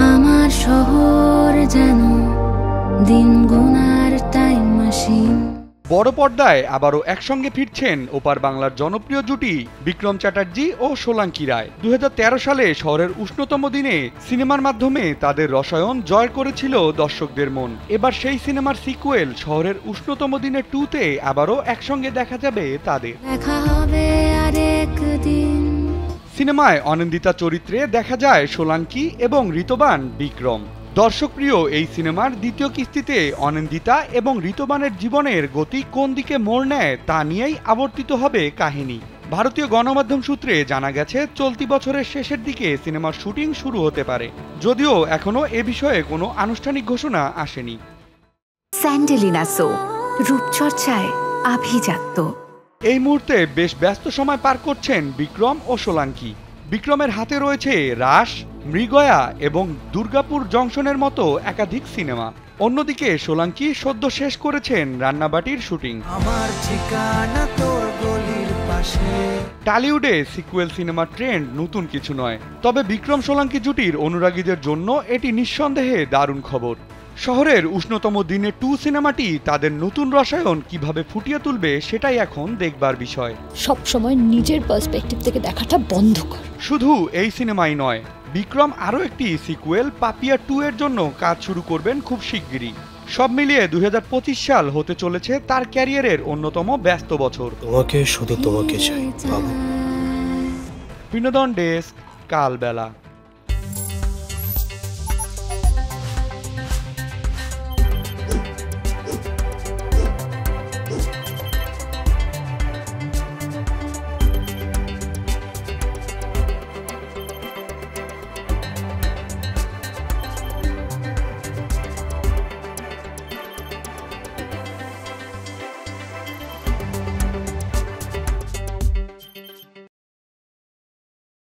আমার শহর যেন দিন গোনার টাইম মেশিন। বড় পর্দায় আবারও একসঙ্গে ফিরছেন ওপার বাংলার জনপ্রিয় জুটি বিক্রম চ্যাটার্জি ও সোলাঙ্কি রায়। 2013 সালে শহরের উষ্ণতম দিনে সিনেমার মাধ্যমে তাদের রসায়ন জয় করেছিল দর্শকদের মন। এবার সেই সিনেমার সিকুয়েল শহরের উষ্ণতম দিনে 2-তে আবারও একসঙ্গে দেখা যাবে তাদের। দেখা হবে আরেকদিন। সিনেমায় অনিন্দিতা চরিত্রে দেখা যায় সোলাঙ্কি এবং ঋতবান বিক্রম। দর্শকপ্রিয় এই সিনেমার দ্বিতীয় কিস্তিতে অনিন্দিতা এবং ঋতবানের জীবনের গতি কোন দিকে মোড় নেয় তা নিয়েই আবর্তিত হবে কাহিনী। ভারতীয় গণমাধ্যম সূত্রে জানা গেছে চলতি বছরের শেষের দিকে সিনেমার শুটিং শুরু হতে পারে, যদিও এখনো এ বিষয়ে কোনো আনুষ্ঠানিক ঘোষণা আসেনি। স্যান্ডেলিনা সো, রূপচর্চায় আভিজাত্য। এই মুহূর্তে বেশ ব্যস্ত সময় পার করছেন বিক্রম ও সোলাঙ্কি। বিক্রমের হাতে রয়েছে রাস, মৃগয়া এবং দুর্গাপুর জংশনের মতো একাধিক সিনেমা। অন্যদিকে সোলাঙ্কি সদ্য শেষ করেছেন রান্নাবাটির শুটিং। টলিউডে সিকুয়েল সিনেমার ট্রেন্ড নতুন কিছু নয়, তবে বিক্রম সোলাঙ্কি জুটির অনুরাগীদের জন্য এটি নিঃসন্দেহে দারুণ খবর। শহরের উষ্ণতম দিনে 2 সিনেমাটি তাদের নতুন রসায়ন কিভাবে ফুটিয়ে তুলবে সেটাই এখন দেখবার বিষয়। সব সময় নিজের পার্সপেক্টিভ থেকে দেখাটা বন্ধ কর। শুধু এই সিনেমাই নয়, বিক্রম আরও একটি সিকুয়েল পাপিয়া 2 এর জন্য কাজ শুরু করবেন খুব শিগগিরই। সব মিলিয়ে 2025 সাল হতে চলেছে তার ক্যারিয়ারের অন্যতম ব্যস্ত বছর। তোমাকে শুধু তোমাকে চাই বাবু। বিনোদন ডেস্ক, কালবেলা।